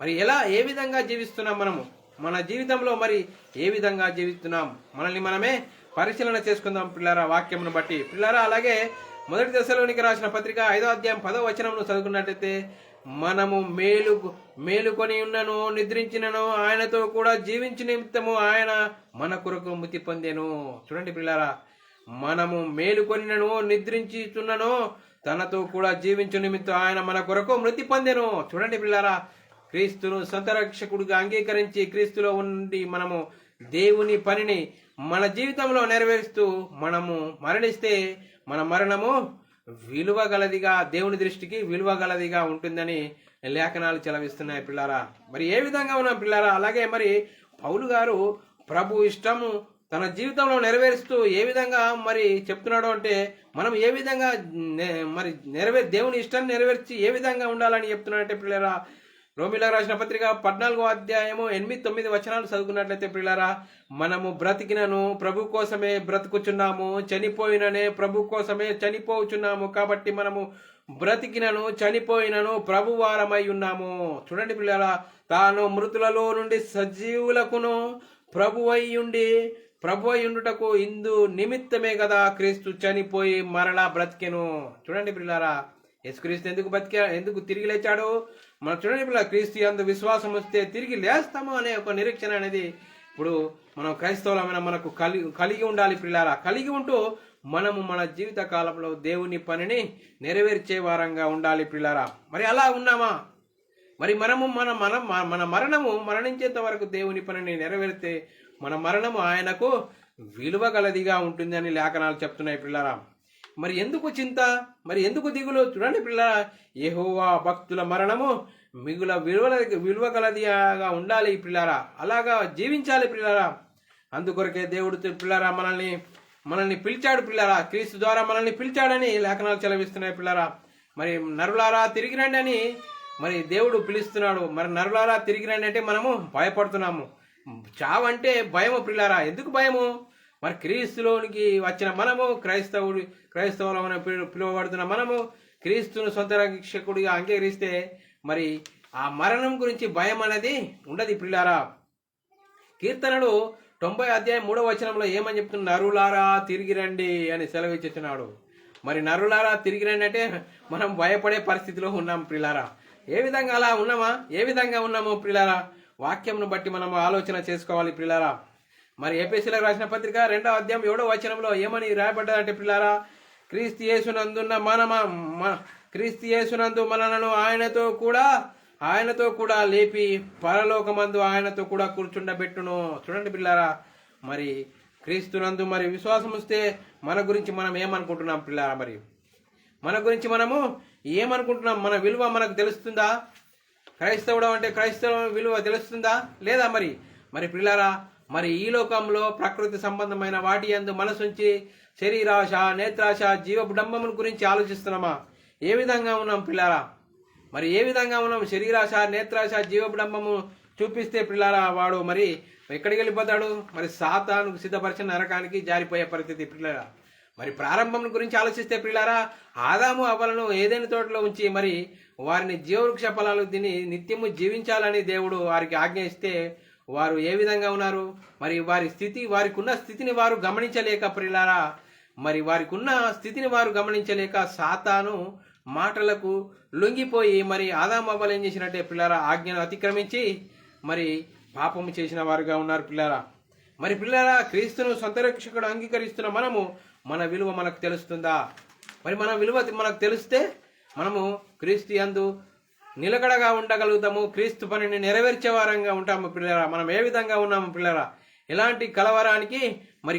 మరి ఏ విధంగా జీవిస్తున్నాం మనము? మన జీవితంలో మరి ఏ విధంగా జీవిస్తున్నాం? మనల్ని మనమే పరిశీలన చేసుకుందాం పిల్లారా, వాక్యమును బట్టి పిల్లారా. అలాగే మొదటి దశలోనికి రాసిన పత్రిక 5వ అధ్యాయం 10వ వచనమును చదువుకున్నట్లయితే, మనము మేలుకొని ఉన్నను నిద్రించినను ఆయనతో కూడా జీవించు నిమిత్తము ఆయన మన కొరకు మృతి పొందెను. చూడండి పిల్లారా, మనము మేలుకొనినను నిద్రించుచున్నను తనతో కూడా జీవించు నిమిత్తం ఆయన మన కొరకు మృతి పొందెను. చూడండి పిల్లారా, క్రీస్తును సొంత రక్షకుడిగా అంగీకరించి క్రీస్తులో ఉండి మనము దేవుని పనిని మన జీవితంలో నెరవేరుస్తూ మనము మరణిస్తే మన మరణము విలువగలదిగా, దేవుని దృష్టికి విలువగలదిగా ఉంటుందని లేఖనాలు చెలవిస్తున్నాయి పిల్లారా. మరి ఏ విధంగా ఉన్నాం పిల్లారా? అలాగే మరి పౌలు గారు ప్రభు ఇష్టము తన జీవితంలో నెరవేరుస్తూ ఏ విధంగా మరి చెప్తున్నాడు అంటే, మనం ఏ విధంగా మరి దేవుని ఇష్టాన్ని నెరవేర్చి ఏ విధంగా ఉండాలని చెప్తున్నాడంటే పిల్లారా, రోమీయులకు రాసిన పత్రిక 14వ అధ్యాయము 8-9 వచనాలు చదువుకున్నట్లయితే పిల్లారా, మనము బ్రతికినను ప్రభు కోసమే బ్రతుకుచున్నాము, చనిపోయిననే ప్రభు కోసమే చనిపోచున్నాము. కాబట్టి మనము బ్రతికినను చనిపోయినను ప్రభు వారమై ఉన్నాము. చూడండి పిల్లారా, తాను మృతులలో నుండి సజీవులకును ప్రభు అయ్యుండుటకు ఇందు నిమిత్తమే కదా క్రీస్తు చనిపోయి మరలా బ్రతికెను. చూడండి పిల్లారా, యేసుక్రీస్తు ఎందుకు తిరిగి లేచాడు? మనం చూడండి పిల్లలు, క్రీస్తు యందు విశ్వాసం వస్తే తిరిగి లేస్తాము అనే ఒక నిరీక్షణ అనేది ఇప్పుడు మనం క్రైస్తవులమైన మనకు కలిగి ఉండాలి పిల్లారా. కలిగి ఉంటూ మనము మన జీవిత కాలంలో దేవుని పనిని నెరవేర్చే వారంగా ఉండాలి పిల్లారా. మరి అలా ఉన్నామా? మరి మన మరణించేంత వరకు దేవుని పనిని నెరవేరితే మన మరణము ఆయనకు విలువగలదిగా ఉంటుందని లేఖనాలు చెప్తున్నాయి పిల్లారా. మరి ఎందుకు చింత, మరి ఎందుకు దిగులు? చూడండి పిల్లారా, యెహోవా భక్తుల మరణము మిగుల విలువగలదిగా ఉండాలి పిల్లారా. అలాగా జీవించాలి పిల్లారా. అందుకొరకే దేవుడు పిల్లారా మనల్ని పిలిచాడు పిల్లారా. క్రీస్తు ద్వారా మనల్ని పిలిచాడని లేఖనాలు చెలవిస్తున్నాయి పిల్లారా. మరి నరులారా తిరిగి రండి అని మరి దేవుడు పిలుస్తున్నాడు. మరి నరులారా తిరిగి రండి అంటే మనము భయపడుతున్నాము. చావంటే భయము ప్రియులారా. ఎందుకు భయము? మరి క్రీస్తులోనికి వచ్చిన మనము, క్రైస్తవులమని పిలువబడుతున్న మనము క్రీస్తును సొంత రక్షకుడిగా అంగీకరిస్తే మరి ఆ మరణం గురించి భయం అనేది ఉండదు ప్రియులారా. కీర్తనలు 90 అధ్యాయం 3వ వచనంలో ఏమని చెప్తున్నా? నరులారా తిరిగి రండి అని సెలవిచ్చుచున్నాడు. మరి నరులారా తిరిగి రండి అంటే మనం భయపడే పరిస్థితిలో ఉన్నాం ప్రియులారా. ఏ విధంగా అలా ఉన్నామా? ఏ విధంగా ఉన్నాము ప్రియులారా? వాక్యంను బట్టి మనం ఆలోచన చేసుకోవాలి ప్రియులారా. మరి ఎఫెసీయులకు రాసిన పత్రిక 2వ అధ్యాయం 7వ వచనంలో ఏమని రాయబడ్డదంటే ప్రియులారా, క్రీస్తు యేసునందు మనలను ఆయనతో కూడా లేపి పరలోకమందు ఆయనతో కూడా కూర్చుండబెట్టును. చూడండి పిల్లారా, మరి క్రీస్తునందు మరి విశ్వాసం వస్తే మన గురించి మనం ఏమనుకుంటున్నాం పిల్లారా? మరి మన గురించి మనము ఏమనుకుంటున్నాం? మన విలువ మనకు తెలుస్తుందా? క్రైస్తవుడు అంటే క్రైస్తవ విలువ తెలుస్తుందా లేదా? మరి పిల్లారా, మరి ఈ లోకంలో ప్రకృతి సంబంధమైన వాటి యందు మనసుంచి శరీరాశ, నేత్రాశ, జీవడంబముల గురించి ఆలోచిస్తున్నామా? ఏ విధంగా ఉన్నాం పిల్లారా? మరి ఏ విధంగా ఉన్నాం? శరీరాశ, నేత్రాశ, జీవడంబము చూపిస్తే పిల్లారా వాడు మరి ఎక్కడికి వెళ్ళిపోతాడు? మరి సాతానుకు సిద్ధపరిచిన నరకానికి జారిపోయే పరిస్థితి పిల్లారా. మరి ప్రారంభం గురించి ఆలోచిస్తే పిల్లారా, ఆదాము అవ్వలను ఏదైనా తోటలో ఉంచి మరి వారిని జీవవృక్ష ఫలాలు తిని నిత్యము జీవించాలని దేవుడు వారికి ఆజ్ఞ ఇస్తే వారు ఏ విధంగా ఉన్నారు? మరి వారికి ఉన్న స్థితిని వారు గమనించలేక ప్రియులారా, మరి వారికి ఉన్న స్థితిని వారు గమనించలేక సాతాను మాటలకు లొంగిపోయి మరి ఆదాము అవ్వలు ఏం చేసినట్టే పిల్లారా, ఆజ్ఞను అతిక్రమించి మరి పాపము చేసిన వారుగా ఉన్నారు పిల్లారా. మరి పిల్లారా, క్రీస్తును సొంత రక్షకుడు అంగీకరిస్తున్న మనము మన విలువ మనకు తెలుస్తుందా? మరి మన విలువ మనకు తెలిస్తే మనము క్రీస్తు యందు నిలకడగా ఉండగలుగుతాము. క్రీస్తు పనిని నెరవేర్చేవారంగా ఉంటాము పిల్లరా. మనం ఏ విధంగా ఉన్నాము పిల్లరా? ఎలాంటి కలవరానికి మరి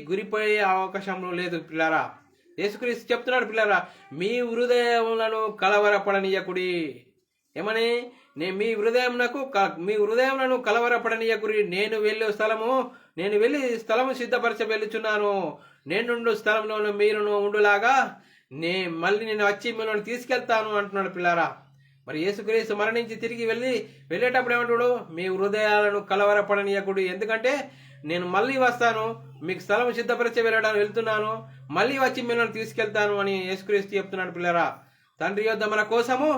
గురిపోయే అవకాశం లేదు పిల్లరా. యేసుక్రీస్తు చెప్తున్నాడు పిల్లరా, మీ హృదయములను కలవరపడనీయకుడి. ఏమని? మీ హృదయములను కలవరపడనీయకుడి. నేను వెళ్ళి స్థలము సిద్ధపరచ వెళ్ళుచున్నాను. నేనుండు స్థలంలోను మీరును ఉండులాగా మళ్ళీ నేను వచ్చి మిమ్మల్ని తీసుకెళ్తాను అంటున్నాడు పిల్లారా. మరి యేసుక్రీస్తు మరణించి తిరిగి వెళ్ళేటప్పుడు ఏమంటాడు? మీ హృదయాలను కలవరపడనీయకుడు. ఎందుకంటే నేను మళ్ళీ వస్తాను, మీకు స్థలం సిద్ధపరిచే వెళ్తున్నాను, మళ్ళీ వచ్చి మిమ్మల్ని తీసుకెళ్తాను అని యేసుక్రీస్తు చెప్తున్నాడు పిల్లరా. తండ్రి యొద్ద మన కోసము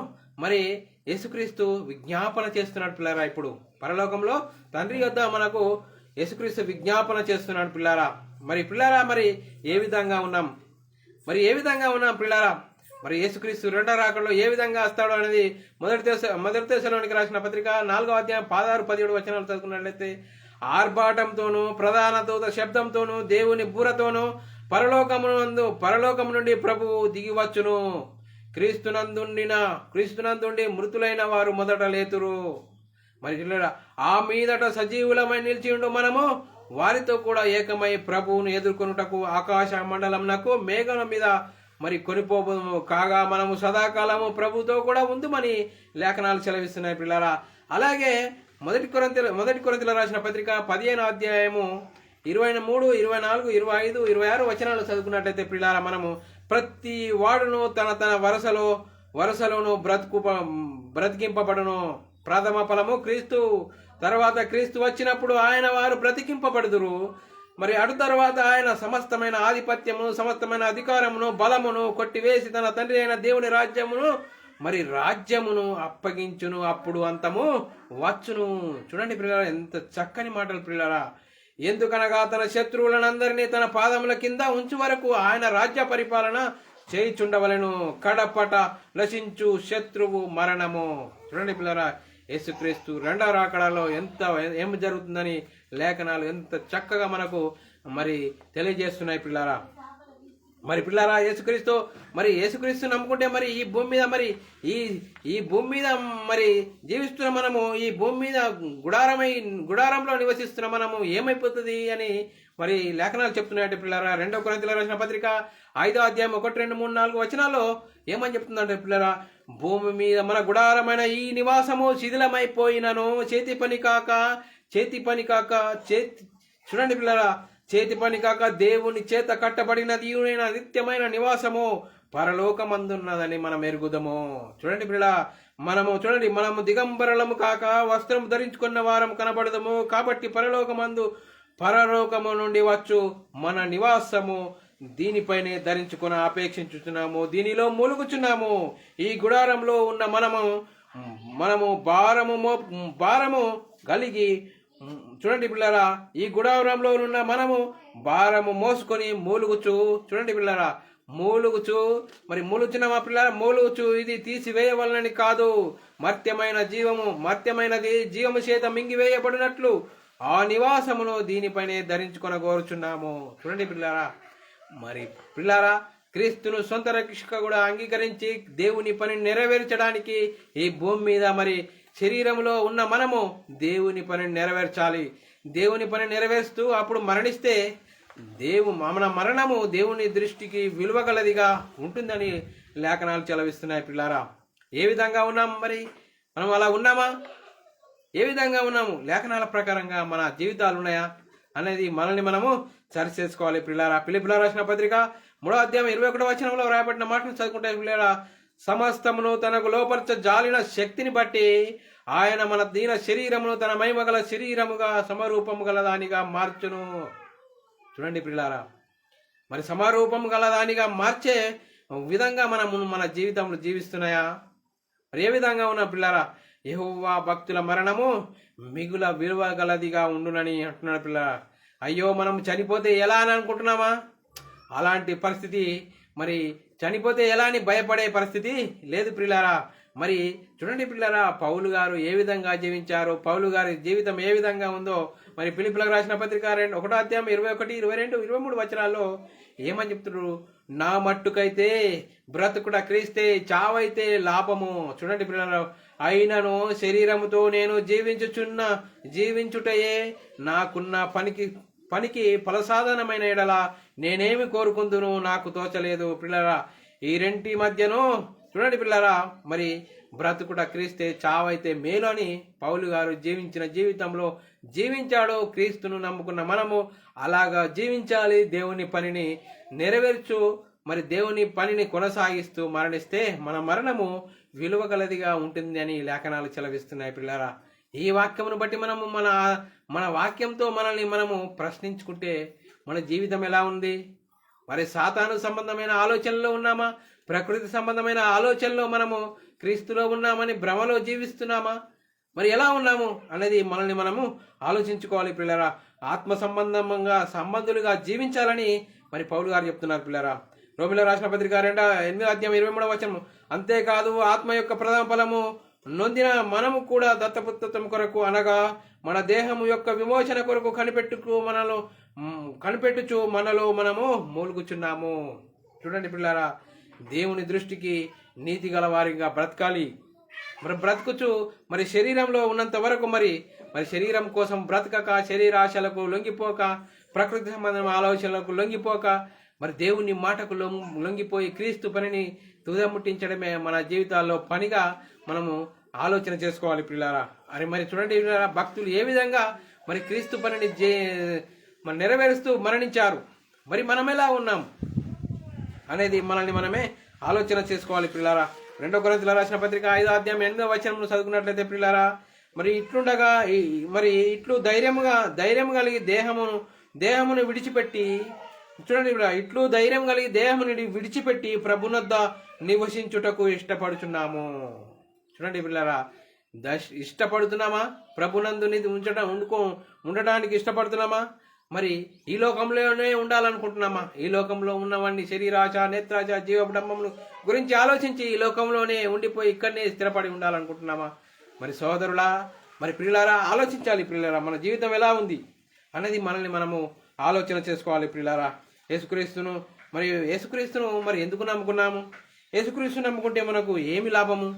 మరి యేసుక్రీస్తు విజ్ఞాపన చేస్తున్నాడు పిల్లరా. ఇప్పుడు పరలోకంలో తండ్రి యొద్ద మనకు యేసుక్రీస్తు విజ్ఞాపన చేస్తున్నాడు పిల్లారా. మరి పిల్లారా, మరి ఏ విధంగా ఉన్నాం? పిల్లారా? మరి యేసుక్రీస్తు రెండో రాకడలో ఏ విధంగా వస్తాడో అనేది మొదటి దశలోనికి రాసిన పత్రిక 4వ అధ్యాయం 16-17 వచనాలు చదువుకున్నట్లయితే, ఆర్భాటంతోనూ ప్రధాన దూత శబ్దంతోనూ దేవుని బూరతోనూ పరలోకము నుండి ప్రభువు దిగివచ్చును. క్రీస్తునందుండి మృతులైన వారు మొదట లేతురు. మరి ఆ మీదట సజీవులమై నిలిచిండు మనము వారితో కూడా ఏకమై ప్రభువును ఎదుర్కొనుటకు ఆకాశ మండలంనకు మేఘల మీద మరి కొనిపోబోము. కాగా మనము సదాకాలము ప్రభుతో కూడా ఉందుమని లేఖనాలు సెలవిస్తున్నాయి పిల్లరా. అలాగే మొదటి కొరింథీయుల రాసిన పత్రిక 15వ అధ్యాయము 23, 24, 25, 26 వచనాలు చదువుకున్నట్లయితే పిల్లారా, మనము ప్రతి వాడును తన వరసలోను బ్రతికింపబడును. ప్రథమ ఫలము క్రీస్తు. తర్వాత క్రీస్తు వచ్చినప్పుడు ఆయన వారు బ్రతికింపబడుదురు. మరి అటు తర్వాత ఆయన సమస్తమైన ఆధిపత్యమును, సమస్తమైన అధికారమును, బలమును కొట్టివేసి తన తండ్రి అయిన దేవుని రాజ్యమును అప్పగించును. అప్పుడు అంతము వచ్చును. చూడండి పిల్లరా, ఎంత చక్కని మాటలు పిల్లరా. ఎందుకనగా తన శత్రువులనందరినీ తన పాదముల కింద ఉంచు వరకు ఆయన రాజ్య పరిపాలన చేయుచుండవలెను. కడపట నశించు శత్రువు మరణము. చూడండి పిల్లరా, యేసుక్రీస్తు రెండవ రాకడలో ఏం జరుగుతుందని లేఖనాలు ఎంత చక్కగా మనకు మరి తెలియజేస్తున్నాయి పిల్లారా. మరి పిల్లారా, యేసుక్రీస్తు నమ్ముకుంటే మరి ఈ భూమి మీద మరి జీవిస్తున్న మనము, ఈ భూమి మీద గుడారంలో నివసిస్తున్న మనము ఏమైపోతుంది అని మరి లేఖనాలు చెప్తున్నాయంటే పిల్లారా. 2వ కొరింథీయులకు రాసిన పత్రిక 5వ అధ్యాయం 1, 2, 3, 4 వచనాల్లో ఏమని చెప్తుందంటే పిల్లరా, భూమి మీద మన గుడారమైన ఈ నివాసము శిథిలమైపోయినను చూడండి పిల్లరా, చేతి పని కాక దేవుని చేత కట్టబడినది నిత్యమైన నివాసము పరలోకమందున్నదని మనం ఎరుగుదము. చూడండి పిల్ల, మనము చూడండి, మనము దిగంబరలము కాక వస్త్రం ధరించుకున్న వారం కనబడదము. కాబట్టి పరలోకము నుండి వచ్చు మన నివాసము దీనిపైనే ధరించుకుని అపేక్షించుచున్నాము, దీనిలో మూలుగుచున్నాము. ఈ గుడారంలో ఉన్న మనము భారము కలిగి చూడండి పిల్లరా, ఈ గుడారంలో ఉన్న మనము భారము మోసుకొని చూడండి పిల్లరా, మరి మూలుచున్నామా పిల్లరా? మూలుగుచు ఇది తీసివేయవలనని కాదు, మర్త్యమైనది జీవము చేత మింగివేయబడినట్లు ఆ నివాసమును దీనిపైనే ధరించుకొని కోరుచున్నాము. చూడండి పిల్లారా, మరి పిల్లారా, క్రీస్తును సొంత రక్షక కూడా అంగీకరించి దేవుని పని నెరవేర్చడానికి ఈ భూమి మీద మరి శరీరంలో ఉన్న మనము దేవుని పని నెరవేర్చాలి. దేవుని పని నెరవేరుస్తూ అప్పుడు మరణిస్తే మన మరణము దేవుని దృష్టికి విలువగలదిగా ఉంటుందని లేఖనాలు చెలవిస్తున్నాయి. పిల్లారా, ఏ విధంగా ఉన్నాం? మరి మనం అలా ఉన్నామా? ఏ విధంగా ఉన్నాము? లేఖనాల ప్రకారంగా మన జీవితాలు ఉన్నాయా అనేది మనల్ని మనము సరి చేసుకోవాలి. పిల్లారా, ఫిలిప్పీయులకు రాసిన పత్రిక 3వ అధ్యాయం 21వ వచనంలో రాయబడిన మాటలు చదువుకుంటే, పిల్లారా, సమస్తమును తనకు లోపరచ జాలిన శక్తిని బట్టి ఆయన మన దీన శరీరమును తన మహిమగల శరీరముగా సమరూపము గల దానిగా మార్చును. చూడండి పిల్లారా, మరి సమరూపము గల దానిగా మార్చే విధంగా మన జీవితంలో జీవిస్తున్నాయా? మరి ఏ విధంగా ఉన్నా పిల్లారా? యెహోవా భక్తుల మరణము మిగుల విలువ గలదిగా ఉండునని అంటున్నాడు. పిల్లారా, అయ్యో మనం చనిపోతే ఎలా అని అనుకుంటున్నామా? అలాంటి పరిస్థితి, మరి చనిపోతే ఎలా అని భయపడే పరిస్థితి లేదు పిల్లారా. మరి చూడండి పిల్లారా, పౌలు గారు ఏ విధంగా జీవించారో, పౌలు గారి జీవితం ఏ విధంగా ఉందో మరి ఫిలిప్పీయులకు రాసిన పత్రిక 1వ అధ్యాయం 21, 22, 23 వచనాల్లో ఏమని చెప్తున్నారు? నా మట్టుకైతే బ్రతుకుట క్రీస్తే, చావైతే లాభము. చూడండి పిల్లలు, అయినను శరీరముతో నేను జీవించుటయే నాకున్న పనికి ఫలసాధనమైన ఎడల నేనేమి కోరుకుందును నాకు తోచలేదు. పిల్లరా, ఈ రెంటి మధ్యను చూడండి పిల్లరా, మరి బ్రతుకుట క్రీస్తే, చావైతే మేలు అని పౌలు గారు జీవించిన జీవితంలో జీవించాడు. క్రీస్తును నమ్ముకున్న మనము అలాగా జీవించాలి. దేవుని పనిని నెరవేర్చు, మరి దేవుని పనిని కొనసాగిస్తూ మరణిస్తే మన మరణము విలువగలదిగా ఉంటుంది అని లేఖనాలు చెలవిస్తున్నాయి. పిల్లరా, ఈ వాక్యమును బట్టి మనము మన వాక్యంతో మనల్ని మనము ప్రశ్నించుకుంటే మన జీవితం ఎలా ఉంది? మరి సాతాను సంబంధమైన ఆలోచనలో ఉన్నామా? ప్రకృతి సంబంధమైన ఆలోచనలో మనము క్రీస్తులో ఉన్నామని భ్రమలో జీవిస్తున్నామా? మరి ఎలా ఉన్నాము అనేది మనల్ని మనము ఆలోచించుకోవాలి. పిల్లరా, ఆత్మ సంబంధులుగా జీవించాలని మరి పౌలు గారు చెప్తున్నారు. పిల్లరా, రోమిలకు రాసిన పత్రిక 8వ అధ్యాయం 23వ వచనం, అంతేకాదు ఆత్మ యొక్క ప్రథమ ఫలము నొందిన మనము కూడా దత్తపుత్రత్వం కొరకు, అనగా మన దేహము యొక్క విమోచన కొరకు కనిపెట్టుచు మనలో మనము మూలుగుచున్నాము. చూడండి పిల్లారా, దేవుని దృష్టికి నీతి గల వారిగా బ్రతకాలి. మరి బ్రతుకుచు మరి శరీరంలో ఉన్నంత వరకు మరి శరీరం కోసం బ్రతకక, శరీరాశలకు లొంగిపోక, ప్రకృతి సంబంధమైన ఆలోచనలకు లొంగిపోక, మరి దేవుని మాటకు లొంగిపోయి క్రీస్తు పనిని తుదముట్టించడమే మన జీవితాల్లో పనిగా మనము ఆలోచన చేసుకోవాలి. పిల్లారా, మరి చూడండి పిల్లారా, భక్తులు ఏ విధంగా మరి క్రీస్తు పనిని నెరవేరుస్తూ మరణించారు. మరి మనం ఎలా ఉన్నాం అనేది మనల్ని మనమే ఆలోచన చేసుకోవాలి. పిల్లారా, 2 కొరింథీయులకు రాసిన పత్రిక 5వ అధ్యాయం 8వ వచనం చదువుకున్నట్లయితే, పిల్లారా, మరి ఇట్లుండగా మరి ఇట్లు ధైర్యం కలిగి దేహమును విడిచిపెట్టి, చూడండి, ఇట్లు ధైర్యం కలిగి దేహముని విడిచిపెట్టి ప్రభునొద్ద నివసించుటకు ఇష్టపడుచున్నాము. చూడండి పిల్లారా, ఇష్టపడుతున్నామా? ప్రభునందు ఉండడానికి ఇష్టపడుతున్నామా? మరి ఈ లోకంలోనే ఉండాలనుకుంటున్నామా? ఈ లోకంలో ఉన్నవాడిని శరీరాశ, నేత్రాశ, జీవడంబములు గురించి ఆలోచించి ఈ లోకంలోనే ఉండిపోయి ఇక్కడనే స్థిరపడి ఉండాలనుకుంటున్నామా? మరి సోదరులా, మరి పిల్లారా, ఆలోచించాలి. పిల్లారా, మన జీవితం ఎలా ఉంది అనేది మనల్ని మనము ఆలోచన చేసుకోవాలి. పిల్లారా, యేసుక్రీస్తును మరి ఎందుకు నమ్ముకున్నాము? యేసుక్రీస్తును నమ్ముకుంటే మనకు ఏమి లాభము?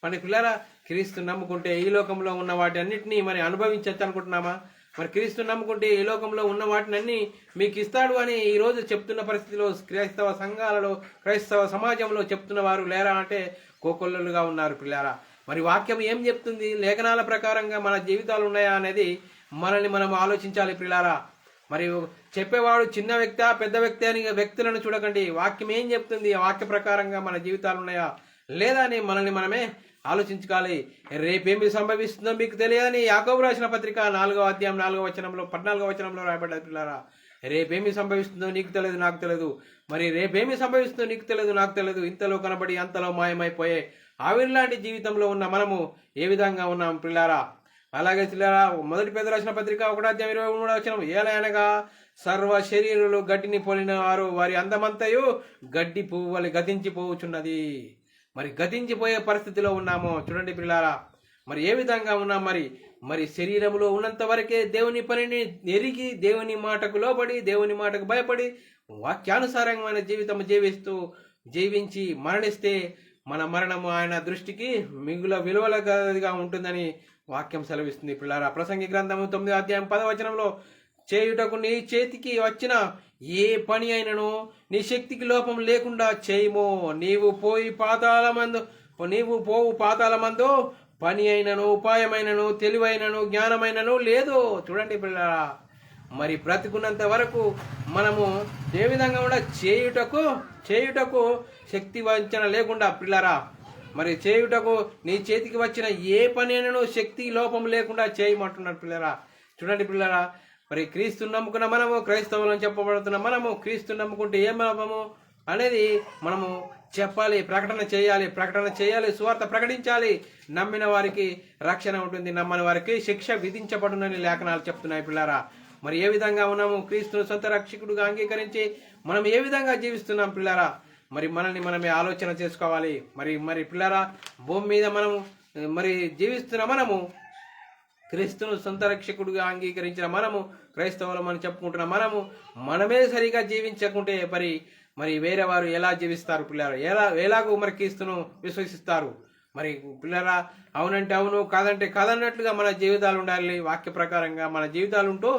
మరి పిల్లారా, క్రీస్తు నమ్ముకుంటే ఈ లోకంలో ఉన్న వాటి అన్నిటినీ మరి అనుభవించచ్చు అనుకుంటున్నామా? మరి క్రీస్తు నమ్ముకుంటే ఈ లోకంలో ఉన్న వాటిని అన్ని మీకు ఇస్తాడు అని ఈరోజు చెప్తున్న పరిస్థితిలో క్రైస్తవ సంఘాలలో, క్రైస్తవ సమాజంలో చెప్తున్న వారు లేరా అంటే కోకొల్లలుగా ఉన్నారు. పిల్లారా, మరి వాక్యం ఏం చెప్తుంది? లేఖనాల ప్రకారంగా మన జీవితాలు ఉన్నాయా అనేది మనల్ని మనం ఆలోచించాలి. పిల్లారా, మరి చెప్పేవాడు చిన్న వ్యక్తి, పెద్ద వ్యక్తి అని వ్యక్తులను చూడకండి. వాక్యం ఏం చెప్తుంది? ఆ వాక్య ప్రకారంగా మన జీవితాలు ఉన్నాయా లేదా అని మనల్ని మనమే ఆలోచించుకోవాలి. రేపేమి సంభవిస్తుందో మీకు తెలియదని యాకోబు రాసిన పత్రిక 4వ అధ్యాయం 4వ వచనంలో 14వ వచనంలో రాయబడ్డది పిల్లారా. రేపేమి సంభవిస్తుందో నీకు తెలియదు, నాకు తెలియదు. మరి రేపేమి సంభవిస్తుందో నీకు తెలియదు, నాకు తెలియదు. ఇంతలో కనబడి అంతలో మాయమైపోయే ఆవిరి లాంటి జీవితంలో ఉన్న మనము ఏ విధంగా ఉన్నాం పిల్లారా? అలాగే పిల్లారా, మొదటి పేతురు రాసిన పత్రిక 1వ అధ్యాయం 23వ వచనం, ఏలయనగా సర్వ శరీరులు గడ్డిని పోలిన వారు వారి అందమంతయు గడ్డి పువ్వు వలె గతించిపోవచ్చున్నది. మరి గతించిపోయే పరిస్థితిలో ఉన్నాము చూడండి పిల్లారా. మరి ఏ విధంగా ఉన్నాం? మరి శరీరంలో ఉన్నంత వరకే దేవుని పనిని ఎరిగి, దేవుని మాటకు లోబడి, దేవుని మాటకు భయపడి, వాక్యానుసారమైన జీవితం జీవించి మరణిస్తే మన మరణము ఆయన దృష్టికి మిగుల విలువలుగా ఉంటుందని వాక్యం సెలవిస్తుంది పిల్లారా. ప్రసంగి గ్రంథము 9వ అధ్యాయం 10వ వచనంలో, చేయుటకు నీ చేతికి వచ్చిన ఏ పని అయినను నీ శక్తికి లోపం లేకుండా చేయము. నీవు పోవు పాతాళమందు పని అయినను, ఉపాయమైనను, తెలివైనను, జ్ఞానమైనను లేదు. చూడండి పిల్లరా, మరి బ్రతికున్నంత వరకు మనము ఏ విధంగా కూడా చేయుటకు శక్తి వంచన లేకుండా పిల్లరా, మరి చేయుటకు నీ చేతికి వచ్చిన ఏ పని అయినను శక్తి లోపం లేకుండా చేయమంటున్నారు పిల్లరా. చూడండి పిల్లరా, మరి క్రీస్తు నమ్ముకున్న మనము, క్రైస్తవులను చెప్పబడుతున్న మనము, క్రీస్తు నమ్ముకుంటే ఏం లాభము అనేది మనము చెప్పాలి, ప్రకటన చేయాలి, సువార్త ప్రకటించాలి. నమ్మిన వారికి రక్షణ ఉంటుంది, నమ్మని వారికి శిక్ష విధించబడునని లేఖనాలు చెప్తున్నాయి పిల్లారా. మరి ఏ విధంగా ఉన్నాము? క్రీస్తును సొంత రక్షకుడుగా అంగీకరించి మనం ఏ విధంగా జీవిస్తున్నాం పిల్లారా? మరి మనల్ని మనమే ఆలోచన చేసుకోవాలి. మరి పిల్లారా, భూమి మీద మనము మరి జీవిస్తున్న మనము, క్రీస్తును సొంత రక్షకుడుగా అంగీకరించిన మనము, క్రైస్తవులమని చెప్పుకుంటున్న మనమే సరిగా జీవించకుంటే మరి వేరే వారు ఎలా జీవిస్తారు పిల్లరా? ఎలాగో మరి క్రీస్తును విశ్వసిస్తారు? మరి పిల్లరా, అవునంటే అవును, కాదంటే కాదన్నట్లుగా మన జీవితాలు ఉండాలి. వాక్య ప్రకారంగా మన జీవితాలు ఉంటూ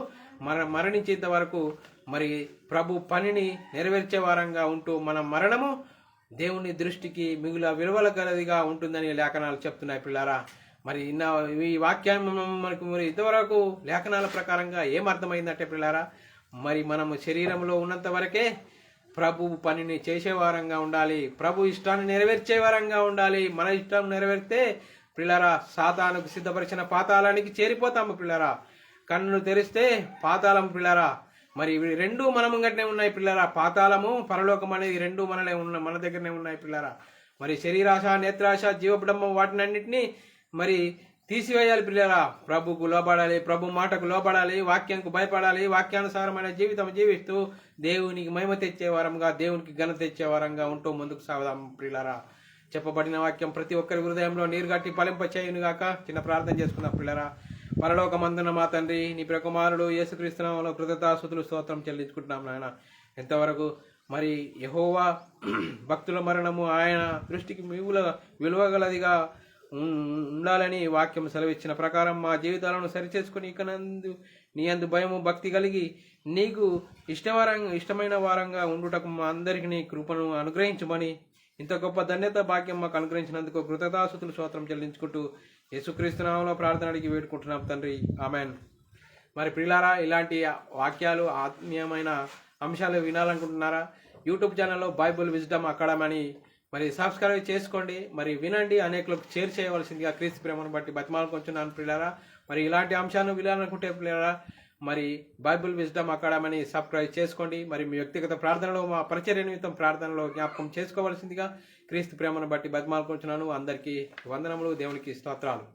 మరణించేంత వరకు మరి ప్రభు పనిని నెరవేర్చే వారంగా ఉంటూ మన మరణము దేవుని దృష్టికి మిగుల విలువల గలదిగా ఉంటుందని లేఖనాలు చెప్తున్నాయి పిల్లారా. మరి ఈ వాక్యం మనకు మరి ఇంతవరకు లేఖనాల ప్రకారంగా ఏమర్థమైందంటే పిల్లారా, మరి మనము శరీరంలో ఉన్నంత వరకే ప్రభు పనిని చేసేవారంగా ఉండాలి, ప్రభు ఇష్టాన్ని నెరవేర్చే వారంగా ఉండాలి. మన ఇష్టం నెరవేరితే పిల్లరా, సాతానుకు సిద్ధపరిచిన పాతాళానికి చేరిపోతాము పిల్లరా. కన్ను తెరిస్తే పాతాళం పిల్లరా. మరి ఇవి రెండు మన ముంగటనే ఉన్నాయి పిల్లరా. పాతాళము, పరలోకం అనేది రెండు మన దగ్గరనే ఉన్నాయి పిల్లరా. మరి శరీరాశ, నేత్రాశ, జీవబడంబం వాటినన్నింటినీ మరి తీసివేయాలి పిల్లరా. ప్రభుకు లోబడాలి, ప్రభు మాటకు లోబడాలి, వాక్యంకు భయపడాలి, వాక్యానుసారమైన జీవితం జీవిస్తూ దేవునికి మహిమ తెచ్చేవారంగా, దేవునికి ఘనత తెచ్చేవారంగా ఉంటూ ముందుకు సాగుదాం పిల్లరా. చెప్పబడిన వాక్యం ప్రతి ఒక్కరి హృదయంలో నీరుగట్టి ఫలింపచేయును గాక. చిన్న ప్రార్థన చేసుకుందాం పిల్లరా. పరలోకమందున మా తండ్రి, నీ ప్రియకుమారుడు యేసుక్రీస్తు నామములో కృతజ్ఞతాస్తుతులు స్తోత్రం చెల్లించుకుంటున్నాం నాయన. ఎంతవరకు మరి యెహోవా భక్తుల మరణము ఆయన దృష్టికి విలువగలదిగా ఉండాలని వాక్యం సెలవిచ్చిన ప్రకారం మా జీవితాలను సరిచేసుకుని నీ అందు భయము, భక్తి కలిగి నీకు ఇష్టమైన వారంగా ఉండుటకు మా అందరికి నీ కృపను అనుగ్రహించమని, ఇంత గొప్ప ధన్యత భాగ్యం మాకు అనుగ్రహించినందుకు కృతజ్ఞతాస్తుతులు స్తోత్రం చెల్లించుకుంటూ యేసుక్రీస్తు నామములో ప్రార్థన అడిగి వేడుకుంటున్నాం తండ్రి, ఆమెన్. మరి ప్రియులారా, ఇలాంటి వాక్యాలు, ఆత్మీయమైన అంశాలు వినాలనుకుంటున్నారా? యూట్యూబ్ ఛానల్లో బైబుల్ విజ్డమ్ అకాడమీ అని మరి సబ్స్క్రైబ్ చేసుకోండి, మరి వినండి, అనేకులకు షేర్ చేయవలసిందిగా క్రీస్తు ప్రేమను బట్టి బతిమాలుకొంచున్నాను పిల్లరా. మరి ఇలాంటి అంశాలను వినాలనుకుంటే పిల్లరా, మరి బైబుల్ విజ్డమ్ అకాడమీని సబ్స్క్రైబ్ చేసుకోండి. మరి మీ వ్యక్తిగత ప్రార్థనలో, మా పరిచర్య నిమిత్తం ప్రార్థనలో జ్ఞాపకం చేసుకోవలసిందిగా క్రీస్తు ప్రేమను బట్టి బతిమాలుకొంచున్నాను. అందరికీ వందనములు, దేవునికి స్తోత్రాలు.